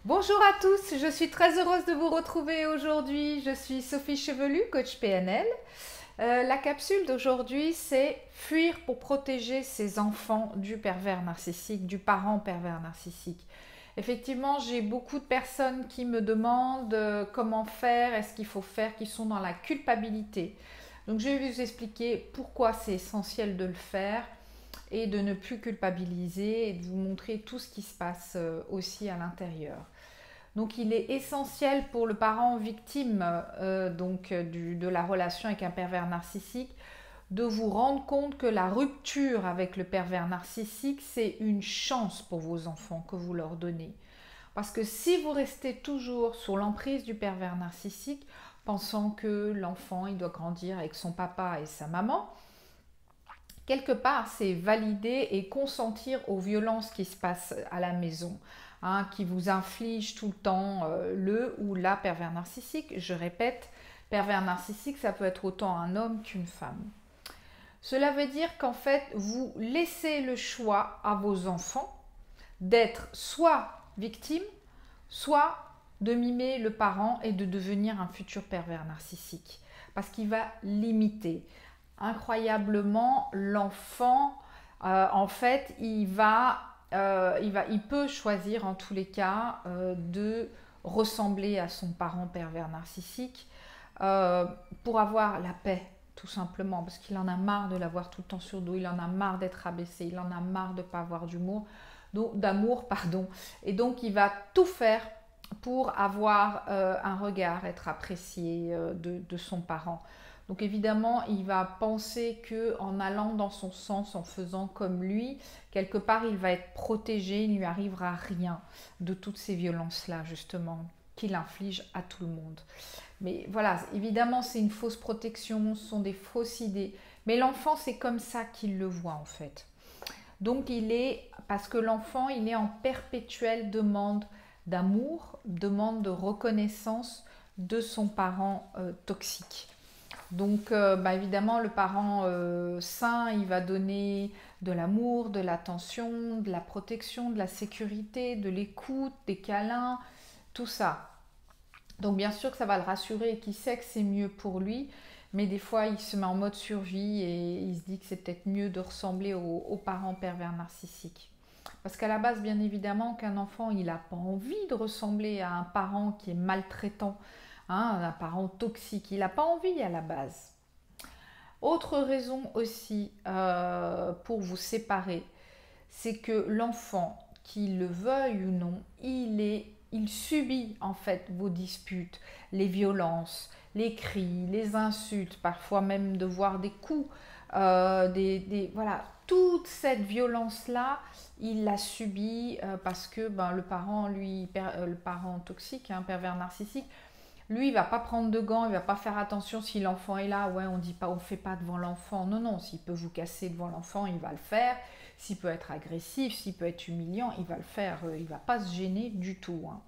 Bonjour à tous, je suis très heureuse de vous retrouver aujourd'hui. Je suis Sophie Chevelu, coach PNL. La capsule d'aujourd'hui, c'est fuir pour protéger ses enfants du pervers narcissique, du parent pervers narcissique. Effectivement, j'ai beaucoup de personnes qui me demandent comment faire, est-ce qu'il faut faire, qui sont dans la culpabilité. Donc je vais vous expliquer pourquoi c'est essentiel de le faire et de ne plus culpabiliser et de vous montrer tout ce qui se passe aussi à l'intérieur. Donc il est essentiel pour le parent victime de la relation avec un pervers narcissique de vous rendre compte que la rupture avec le pervers narcissique, c'est une chance pour vos enfants que vous leur donnez. Parce que si vous restez toujours sous l'emprise du pervers narcissique, pensant que l'enfant il doit grandir avec son papa et sa maman, quelque part, c'est valider et consentir aux violences qui se passent à la maison, hein, qui vous infligent tout le temps le ou la pervers narcissique. Je répète, pervers narcissique, ça peut être autant un homme qu'une femme. Cela veut dire qu'en fait, vous laissez le choix à vos enfants d'être soit victime, soit de mimer le parent et de devenir un futur pervers narcissique. Parce qu'il va limiter incroyablement l'enfant. En fait, il peut choisir en tous les cas de ressembler à son parent pervers narcissique pour avoir la paix, tout simplement, parce qu'il en a marre de l'avoir tout le temps sur dos, il en a marre d'être abaissé, il en a marre de ne pas avoir d'amour, pardon. Et donc, il va tout faire pour avoir un regard, être apprécié de son parent. Donc évidemment, il va penser que en allant dans son sens, en faisant comme lui, quelque part, il va être protégé, il ne lui arrivera rien de toutes ces violences-là, justement, qu'il inflige à tout le monde. Mais voilà, évidemment, c'est une fausse protection, ce sont des fausses idées. Mais l'enfant, c'est comme ça qu'il le voit, en fait. Donc parce que l'enfant, il est en perpétuelle demande d'amour, demande de reconnaissance de son parent toxique. Donc, évidemment, le parent sain, il va donner de l'amour, de l'attention, de la protection, de la sécurité, de l'écoute, des câlins, tout ça. Donc, bien sûr que ça va le rassurer et qu'il sait que c'est mieux pour lui, mais des fois, il se met en mode survie et il se dit que c'est peut-être mieux de ressembler aux parents pervers narcissiques. Parce qu'à la base, bien évidemment, qu'un enfant, il n'a pas envie de ressembler à un parent qui est maltraitant, hein, un parent toxique. Il n'a pas envie à la base. Autre raison aussi pour vous séparer, c'est que l'enfant, qu'il le veuille ou non, il subit en fait vos disputes, les violences, les cris, les insultes, parfois même de voir des coups, voilà, toute cette violence-là, il la subit parce que le parent, le parent toxique, hein, pervers narcissique, lui, il va pas prendre de gants, il va pas faire attention si l'enfant est là. Ouais, on dit pas, on fait pas devant l'enfant. Non, non, s'il peut vous casser devant l'enfant, il va le faire. S'il peut être agressif, s'il peut être humiliant, il va le faire. Il va pas se gêner du tout, hein.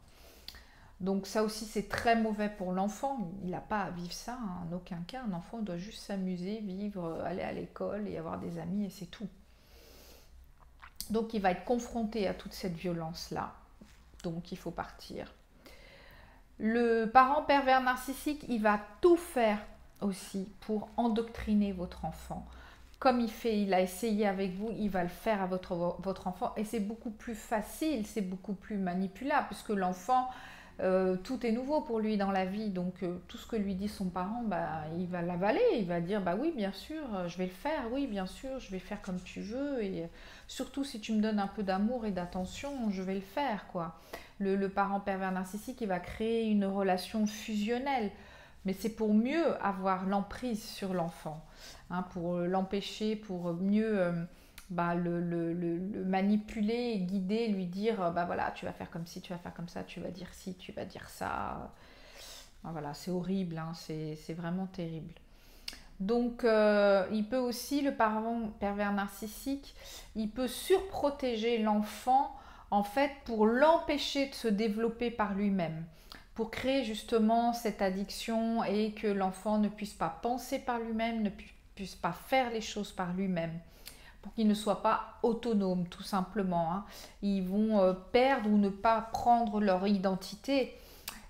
Donc ça aussi, c'est très mauvais pour l'enfant. Il n'a pas à vivre ça, hein, en aucun cas. Un enfant doit juste s'amuser, vivre, aller à l'école et avoir des amis et c'est tout. Donc il va être confronté à toute cette violence-là. Donc il faut partir. Le parent pervers narcissique, il va tout faire aussi pour endoctriner votre enfant. Comme il a essayé avec vous, il va le faire à votre enfant. Et c'est beaucoup plus facile, c'est beaucoup plus manipulable, puisque l'enfant, tout est nouveau pour lui dans la vie. Donc tout ce que lui dit son parent, il va l'avaler. Il va dire, oui, bien sûr, je vais le faire. Oui, bien sûr, je vais faire comme tu veux. Et surtout, si tu me donnes un peu d'amour et d'attention, je vais le faire, quoi. Le parent pervers narcissique, il va créer une relation fusionnelle. Mais c'est pour mieux avoir l'emprise sur l'enfant, hein, pour l'empêcher, pour mieux le manipuler, guider, lui dire voilà, tu vas faire comme ci, tu vas faire comme ça, tu vas dire ci, tu vas dire ça. Voilà, c'est horrible, hein, c'est vraiment terrible. Donc, il peut aussi, le parent pervers narcissique, il peut surprotéger l'enfant en fait pour l'empêcher de se développer par lui-même, pour créer justement cette addiction et que l'enfant ne puisse pas penser par lui-même, ne puisse pas faire les choses par lui-même, pour qu'ils ne soient pas autonomes, tout simplement, hein. Ils vont perdre ou ne pas prendre leur identité.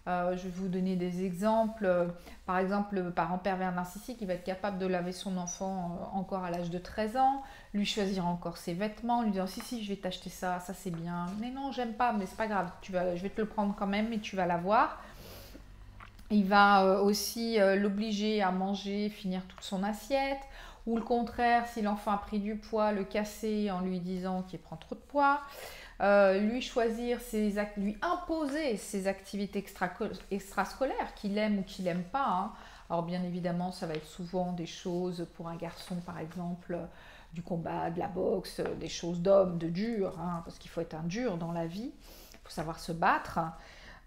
Je vais vous donner des exemples. Par exemple, le parent pervers narcissique, il va être capable de laver son enfant encore à l'âge de 13 ans, lui choisir encore ses vêtements, lui dire si je vais t'acheter ça, ça c'est bien. Mais non, j'aime pas, mais c'est pas grave, je vais te le prendre quand même et tu vas l'avoir. Il va aussi l'obliger à manger, finir toute son assiette. Ou le contraire, si l'enfant a pris du poids, le casser en lui disant qu'il prend trop de poids. Lui choisir lui imposer ses activités extrascolaires qu'il aime ou qu'il n'aime pas, hein. Alors bien évidemment, ça va être souvent des choses pour un garçon, par exemple, du combat, de la boxe, des choses d'homme, de dur, hein, parce qu'il faut être un dur dans la vie, il faut savoir se battre.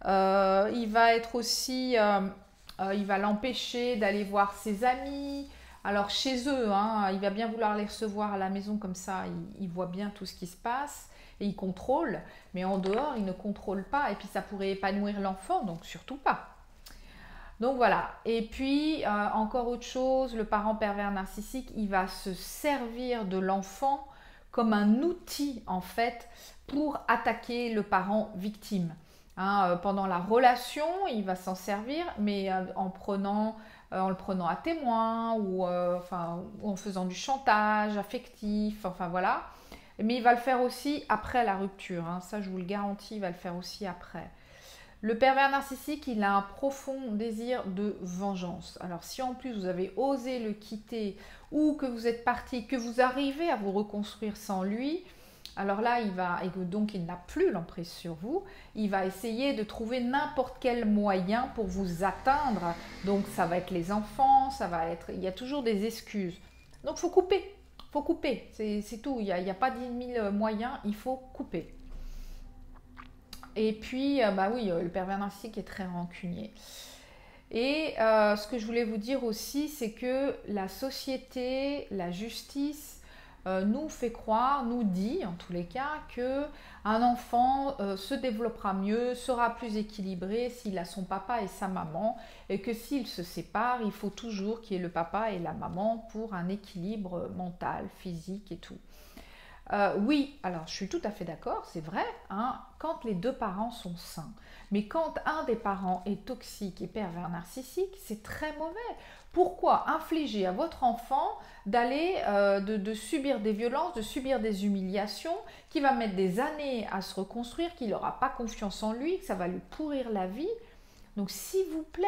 Il va être aussi, il va l'empêcher d'aller voir ses amis. Alors chez eux, hein, il va bien vouloir les recevoir à la maison comme ça, il voit bien tout ce qui se passe et il contrôle, mais en dehors, il ne contrôle pas et puis ça pourrait épanouir l'enfant, donc surtout pas. Donc voilà, et puis encore autre chose, le parent pervers narcissique, il va se servir de l'enfant comme un outil en fait pour attaquer le parent victime. Hein, pendant la relation, il va s'en servir, mais en le prenant à témoin ou en faisant du chantage affectif, enfin voilà. Mais il va le faire aussi après la rupture, hein, ça je vous le garantis, il va le faire aussi après. Le pervers narcissique, il a un profond désir de vengeance. Alors si en plus vous avez osé le quitter ou que vous êtes parti, que vous arrivez à vous reconstruire sans lui, alors là, et que donc il n'a plus l'emprise sur vous, il va essayer de trouver n'importe quel moyen pour vous atteindre. Donc ça va être les enfants, il y a toujours des excuses. Donc faut couper, c'est tout, il n'y a pas 10 000 moyens, il faut couper. Et puis, bah oui, le pervers narcissique est très rancunier. Et ce que je voulais vous dire aussi, c'est que la société, la justice, nous fait croire, nous dit en tous les cas, qu'un enfant se développera mieux, sera plus équilibré s'il a son papa et sa maman, et que s'ils se séparent, il faut toujours qu'il y ait le papa et la maman pour un équilibre mental, physique et tout. Oui, alors je suis tout à fait d'accord, c'est vrai, hein, quand les deux parents sont sains. Mais quand un des parents est toxique et pervers narcissique, c'est très mauvais. Pourquoi infliger à votre enfant de subir des violences, de subir des humiliations, qui va mettre des années à se reconstruire, qu'il n'aura pas confiance en lui, que ça va lui pourrir la vie? Donc s'il vous plaît,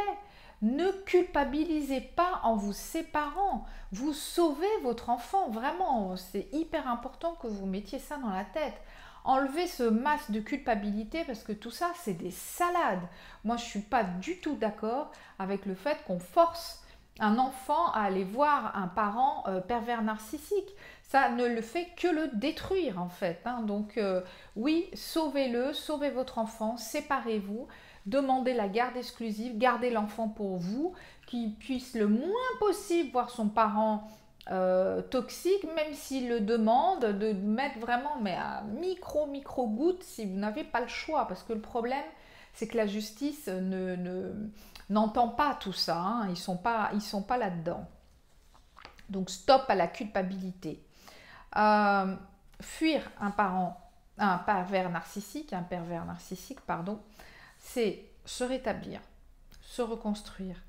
ne culpabilisez pas en vous séparant. Vous sauvez votre enfant, vraiment. C'est hyper important que vous mettiez ça dans la tête. Enlevez ce masque de culpabilité parce que tout ça, c'est des salades. Moi, je ne suis pas du tout d'accord avec le fait qu'on force un enfant à aller voir un parent pervers narcissique. Ça ne le fait que le détruire en fait, hein. Donc oui, sauvez-le, sauvez votre enfant, séparez-vous. Demandez la garde exclusive, gardez l'enfant pour vous, qu'il puisse le moins possible voir son parent toxique, même s'il le demande, de mettre vraiment mais à micro gouttes si vous n'avez pas le choix. Parce que le problème, c'est que la justice n'entend pas tout ça, hein. Ils sont pas là-dedans. Donc stop à la culpabilité. Fuir un pervers narcissique, pardon, c'est se rétablir, se reconstruire,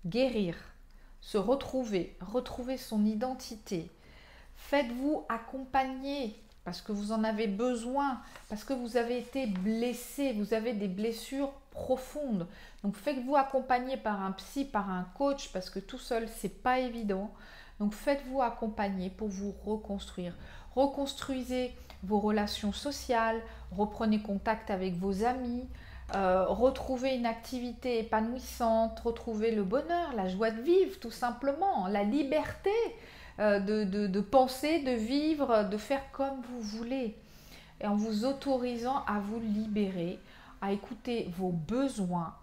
guérir, se retrouver son identité. Faites-vous accompagner parce que vous en avez besoin, parce que vous avez été blessé, vous avez des blessures profondes. Donc faites-vous accompagner par un psy, par un coach, parce que tout seul, c'est pas évident. Donc faites-vous accompagner pour vous reconstruire. Reconstruisez vos relations sociales, reprenez contact avec vos amis, retrouvez une activité épanouissante, retrouvez le bonheur, la joie de vivre tout simplement, la liberté de penser, de vivre, de faire comme vous voulez. Et en vous autorisant à vous libérer, à écouter vos besoins,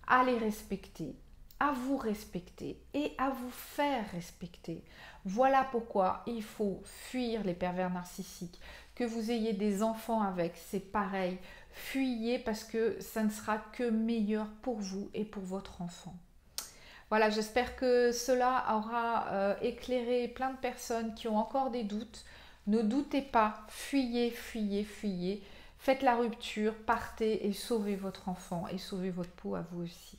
à les respecter, à vous respecter et à vous faire respecter. Voilà pourquoi il faut fuir les pervers narcissiques. Que vous ayez des enfants avec, c'est pareil. Fuyez parce que ça ne sera que meilleur pour vous et pour votre enfant. Voilà, j'espère que cela aura éclairé plein de personnes qui ont encore des doutes. Ne doutez pas, fuyez, fuyez, fuyez. Faites la rupture, partez et sauvez votre enfant et sauvez votre peau à vous aussi.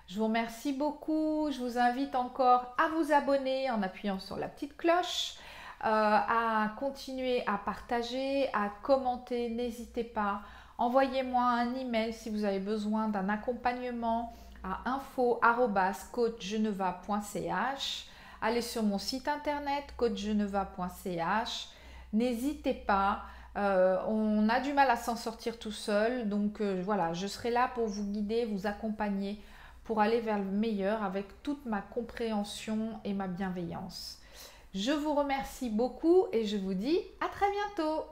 Je vous remercie beaucoup. Je vous invite encore à vous abonner en appuyant sur la petite cloche, à continuer à partager, à commenter. N'hésitez pas. Envoyez-moi un email si vous avez besoin d'un accompagnement à info@coachgeneva.ch. Allez sur mon site internet coachgeneva.ch. N'hésitez pas. On a du mal à s'en sortir tout seul, donc voilà, je serai là pour vous guider, vous accompagner pour aller vers le meilleur avec toute ma compréhension et ma bienveillance. Je vous remercie beaucoup et je vous dis à très bientôt.